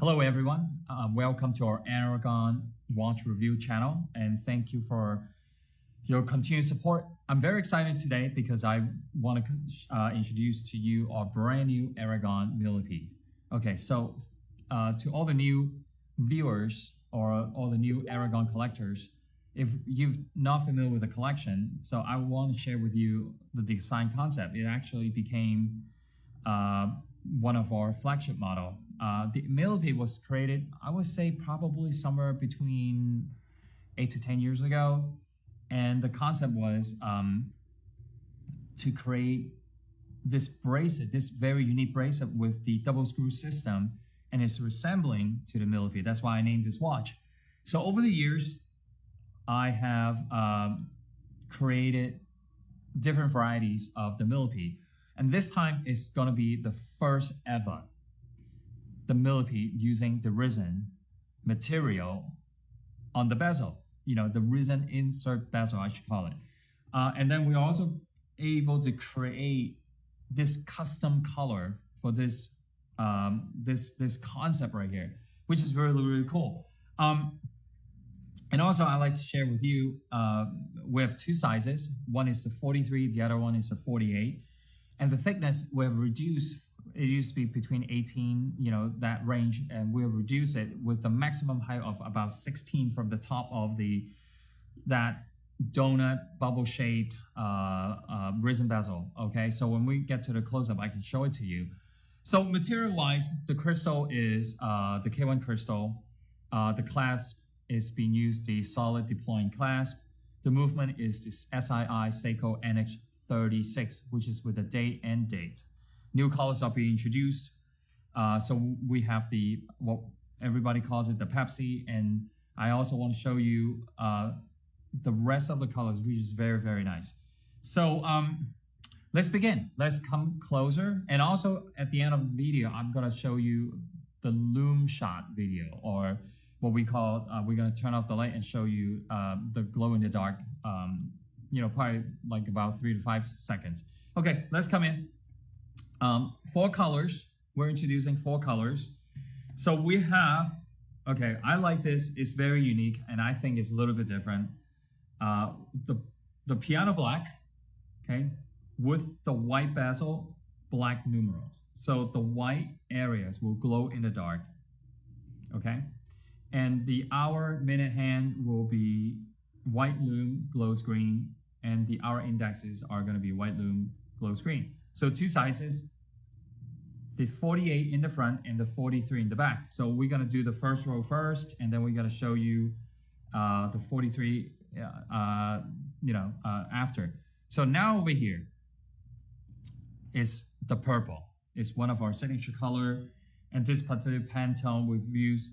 Hello, everyone. Welcome to our Aragon Watch Review channel, and thank you for your continued support. I'm very excited today because I want to introduce to you our brand new Aragon Millipede. Okay, so to all the new viewers or all the new Aragon collectors, if you're not familiar with the collection, so I want to share with you the design concept. It actually became one of our flagship model. The Millipede was created, I would say, probably somewhere between 8 to 10 years ago. And the concept was to create this bracelet, this very unique bracelet with the double screw system, and it's resembling to the Millipede. That's why I named this watch. So over the years, I have created different varieties of the Millipede. And this time it's going to be the first ever the Millipede using the resin material on the bezel, the resin insert bezel, I should call it. And then we're also able to create this custom color for this this concept right here, which is really, really cool. And also I like to share with you, we have two sizes. One is the 43, the other one is the 48. And the thickness we've reduced. It used to be between 18, that range, and we'll reduce it with the maximum height of about 16 from the top of that donut bubble shaped resin bezel. Okay, so when we get to the close up, I can show it to you. So material wise, the crystal is the K1 crystal. The clasp is being used the solid deploying clasp. The movement is this SII Seiko NH36, which is with the date and date. New colors are being introduced. So we have what everybody calls it, the Pepsi. And I also want to show you the rest of the colors, which is very, very nice. So let's begin. Let's come closer. And also at the end of the video, I'm going to show you the loom shot video, or what we call, we're going to turn off the light and show you the glow in the dark, probably like about 3 to 5 seconds. Okay, let's come in. 4 colors. We're introducing 4 colors. So we have, okay, I like this. It's very unique, and I think it's a little bit different. The piano black, okay, with the white bezel, black numerals. So the white areas will glow in the dark, okay? And the hour, minute hand will be white loom, glows green, and the hour indexes are going to be white loom, glows green. So 2 sizes, the 48 in the front and the 43 in the back. So we're going to do the first row first, and then we're going to show you the 43 after. So now over here is the purple. It's one of our signature color, and this particular Pantone we've used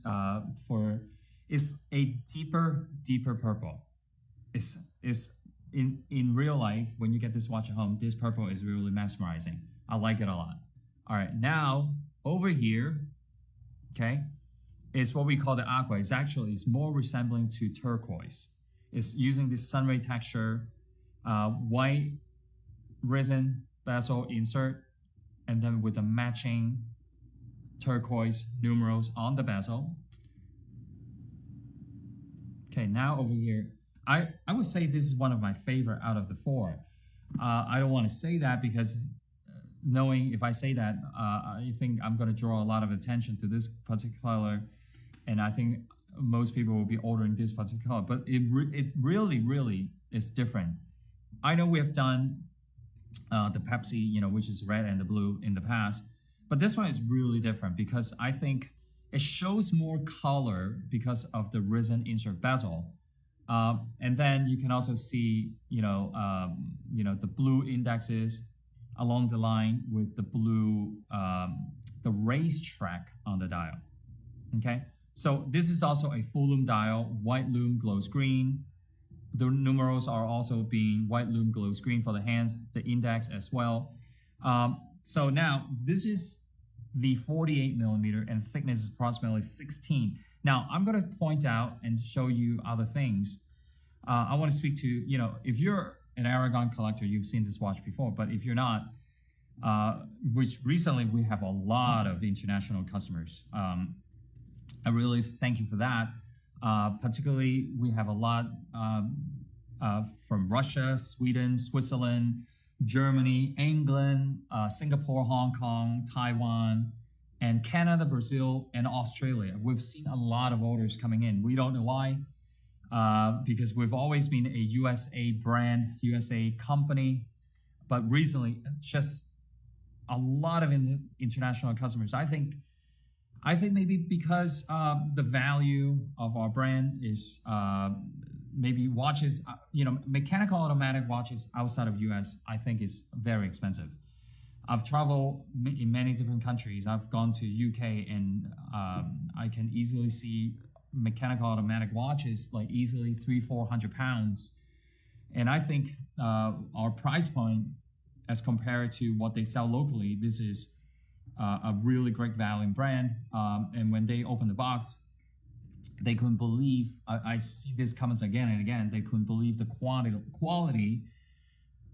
is a deeper purple. It's in real life, when you get this watch at home, this purple is really mesmerizing. I like it a lot. All right, now over here, okay, is what we call the aqua. It's more resembling to turquoise. It's using this sunray texture, white resin bezel insert, and then with the matching turquoise numerals on the bezel. Okay, now over here, I would say this is one of my favorite out of the 4. I don't want to say that because knowing if I say that, I think I'm going to draw a lot of attention to this particular color, and I think most people will be ordering this particular color, but it really is different. I know we have done the Pepsi, which is red and the blue in the past, but this one is really different because I think it shows more color because of the resin insert bezel. And then you can also see, the blue indexes along the line with the blue, the racetrack on the dial. Okay, so this is also a full loom dial. White loom glows green. The numerals are also being white loom glows green for the hands, the index as well. So now this is the 48 millimeter, and thickness is approximately 16. Now, I'm going to point out and show you other things. I want to speak to, if you're an Aragon collector, you've seen this watch before, but if you're not, which recently we have a lot of international customers. I really thank you for that. Particularly, we have a lot from Russia, Sweden, Switzerland, Germany, England, Singapore, Hong Kong, Taiwan, and Canada, Brazil, and Australia. We've seen a lot of orders coming in. We don't know why, because we've always been a USA brand, USA company, but recently just a lot of international customers. I think maybe because the value of our brand is maybe watches, mechanical automatic watches outside of US, I think is very expensive. I've traveled in many different countries. I've gone to UK and I can easily see mechanical automatic watches like easily 300-400 pounds. And I think our price point as compared to what they sell locally, this is a really great value brand. And when they opened the box, they couldn't believe, I see these comments again and again, they couldn't believe the quality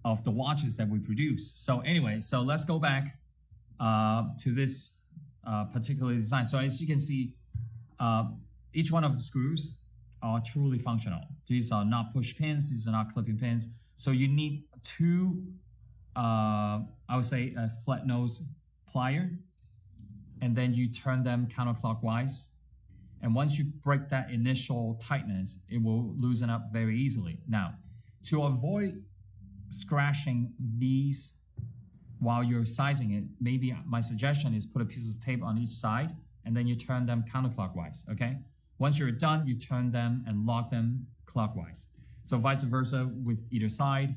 of the watches that we produce. So anyway, so let's go back to this particular design. So as you can see, each one of the screws are truly functional. These are not push pins, these are not clipping pins. So you need two, I would say a flat nose plier, and then you turn them counterclockwise. And once you break that initial tightness, it will loosen up very easily. Now, to avoid scratching these while you're sizing it, maybe my suggestion is put a piece of tape on each side, and then you turn them counterclockwise, okay? Once you're done, you turn them and lock them clockwise. So vice versa with either side.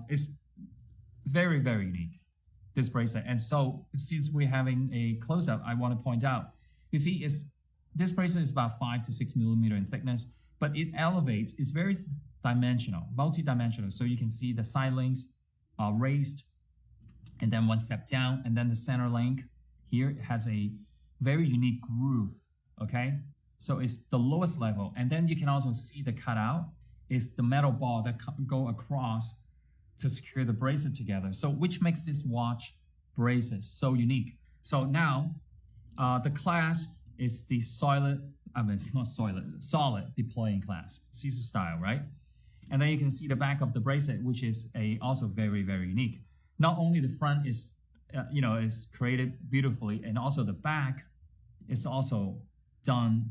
It's very, very unique, this bracelet. And so since we're having a close-up, I want to point out, you see, this bracelet is about 5 to 6 millimeter in thickness, but it elevates, it's very dimensional, multi-dimensional. So you can see the side links are raised, and then one step down, and then the center link here has a very unique groove, okay? So it's the lowest level. And then you can also see the cutout is the metal ball that go across to secure the bracelet together. So which makes this watch bracelet so unique. So now the clasp is the solid, it's not solid deploying clasp, Caesar style, right? And then you can see the back of the bracelet, which is also very, very unique. Not only the front is, is created beautifully, and also the back is also done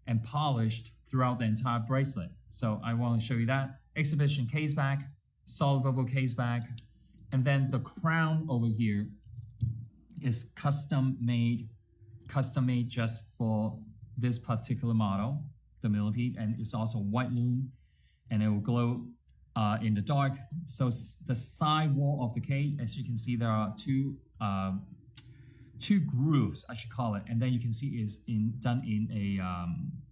and polished throughout the entire bracelet. So I want to show you that. Exhibition case back, solid bubble case back, and then the crown over here is custom made just for this particular model, the Millipede, and it's also white lume, and it will glow in the dark. So the side wall of the case, as you can see, there are two grooves, I should call it, and then you can see is done in a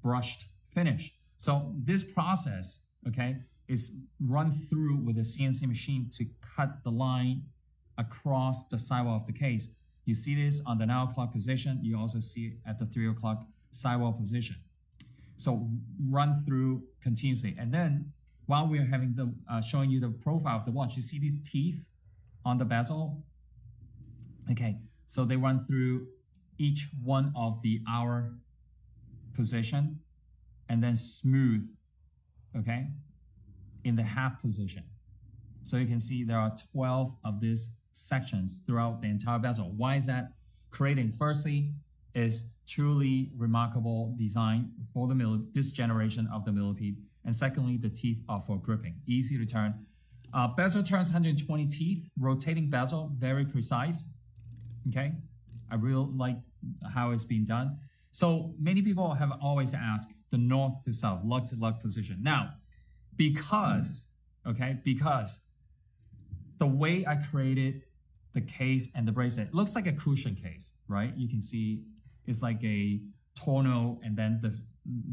brushed finish. So this process, okay, is run through with a CNC machine to cut the line across the sidewall of the case. You see this on the 9 o'clock position. You also see it at the 3 o'clock sidewall position. So run through continuously. And then while we're having the showing you the profile of the watch, you see these teeth on the bezel? Okay, so they run through each one of the hour position and then smooth, okay, in the half position. So you can see there are 12 of these sections throughout the entire bezel. Why is that creating? Firstly, is truly remarkable design for this generation of the Millipede. And secondly, the teeth are for gripping, easy to turn. Bezel turns 120 teeth, rotating bezel, very precise. Okay, I really like how it's been done. So many people have always asked the north to south, lug to lug position. Now, because the way I created the case and the bracelet, it looks like a cushion case, right? You can see it's like a tonneau, and then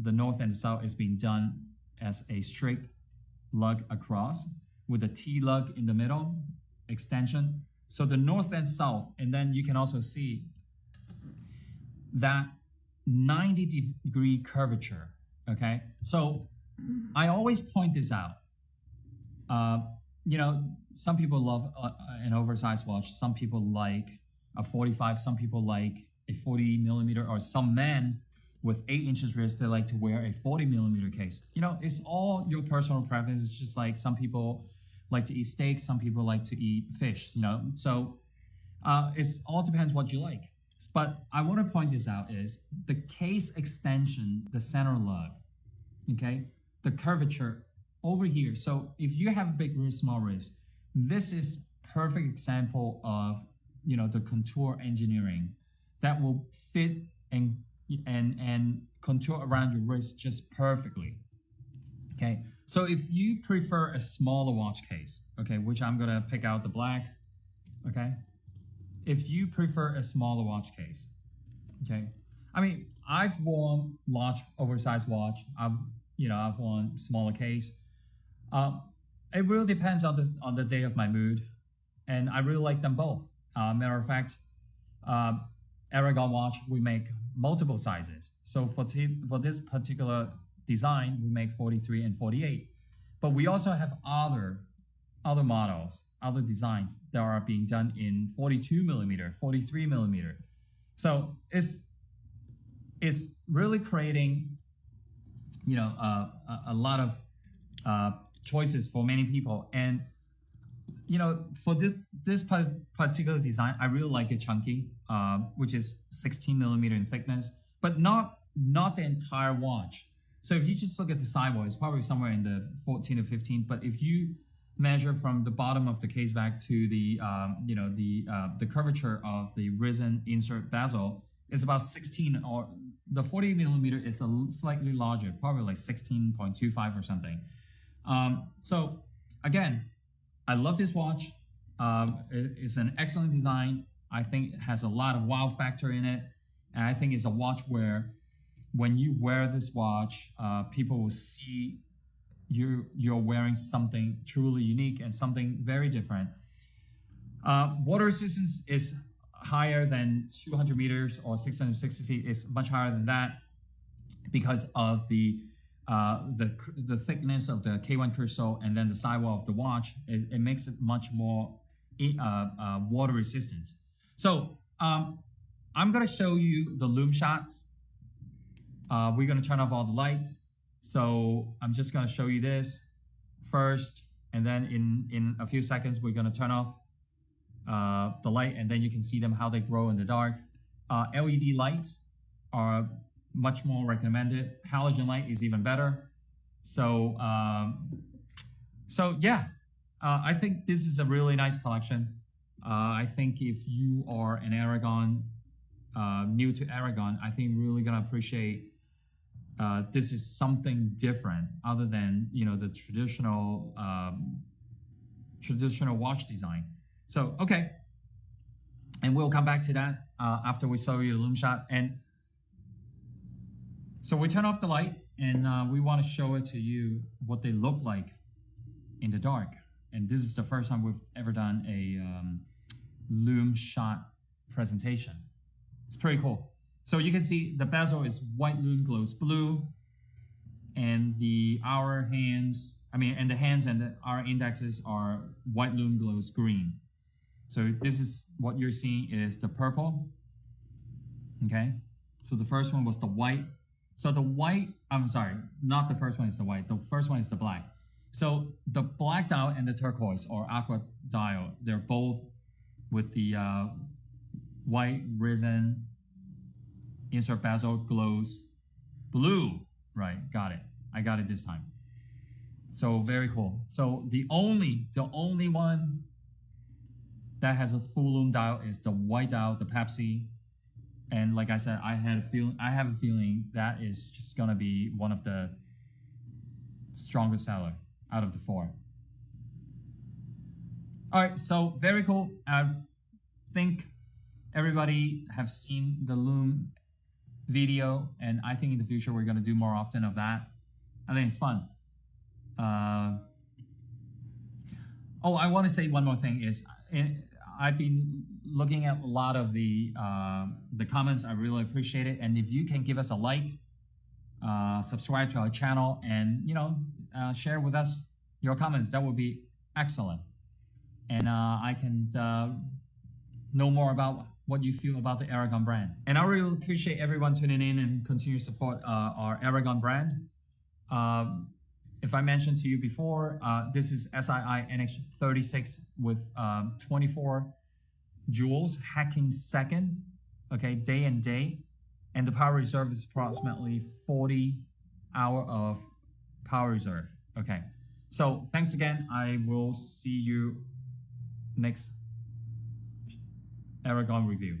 the north and the south is being done as a straight lug across with a T lug in the middle, extension. So the north and south, and then you can also see that 90-degree curvature, okay? So I always point this out. Some people love an oversized watch. Some people like a 45, some people like a 40 millimeter, or some men with 8 inches wrist, they like to wear a 40mm case. You know, it's all your personal preference. It's just like some people like to eat steak, some people like to eat fish, you know. So it's all depends what you like. But I want to point this out is the case extension, the center lug, okay, the curvature over here. So if you have big wrist, small wrist, this is perfect example of, you know, the contour engineering that will fit and contour around your wrist just perfectly. Okay, so if you prefer a smaller watch case, okay, which I'm gonna pick out the black, okay. If you prefer a smaller watch case, okay. I mean, I've worn large oversized watch. I've worn smaller case. It really depends on the day of my mood, and I really like them both. Matter of fact, Aragon watch we make multiple sizes. So for this particular design, we make 43 and 48, but we also have other models, other designs that are being done in 42mm, 43mm. So it's really creating, you know, a lot of choices for many people. And you know, for this particular design, I really like it chunky, which is 16mm in thickness, but not the entire watch. So if you just look at the sidewall, it's probably somewhere in the 14 to 15. But if you measure from the bottom of the case back to the the curvature of the risen insert bezel, it's about 16, or the 40mm is slightly larger, probably like 16.25 or something. So again, I love this watch. It's an excellent design. I think it has a lot of wow factor in it. And I think it's a watch where when you wear this watch, people will see you're wearing something truly unique and something very different. Water resistance is higher than 200 meters or 660 feet. It's much higher than that because of the thickness of the K1 crystal and then the sidewall of the watch. It makes it much more water resistant. So I'm gonna show you the lume shots. We're gonna turn off all the lights. So I'm just gonna show you this first, and then in a few seconds we're gonna turn off the light, and then you can see them how they grow in the dark. LED lights are much more recommended. Halogen light is even better. So yeah, I think this is a really nice collection. I think if you are an Aragon, new to Aragon, I think you're really gonna appreciate this is something different other than, you know, the traditional watch design. So okay, and we'll come back to that after we show you the lume shot. And so we turn off the light, and we want to show it to you what they look like in the dark. And this is the first time we've ever done a lume shot presentation. It's pretty cool. So you can see the bezel is white lume glows blue, and the hands and our indexes are white lume glows green. So this is what you're seeing is the purple. Okay, so the first one was the white. So the white, I'm sorry, not the first one is the white. The first one is the black. So the black dial and the turquoise or aqua dial, they're both with the white risen insert bezel glows blue. Right, got it. I got it this time. So very cool. So the only one that has a full lume dial is the white dial, the Pepsi. And like I said, I have a feeling that is just gonna be one of the strongest seller out of the 4. All right, so very cool. I think everybody have seen the lume video, and I think in the future we're gonna do more often of that. I think it's fun. Oh, I want to say one more thing is I've been looking at a lot of the comments. I really appreciate it, and if you can give us a like, subscribe to our channel, and share with us your comments, that would be excellent. And I can know more about what you feel about the Aragon brand. And I really appreciate everyone tuning in and continue to support our Aragon brand. If I mentioned to you before, this is SII NX36 with 24 joules hacking second, okay, day and day. And the power reserve is approximately 40 hour of power reserve. Okay, so thanks again. I will see you next Aragon review.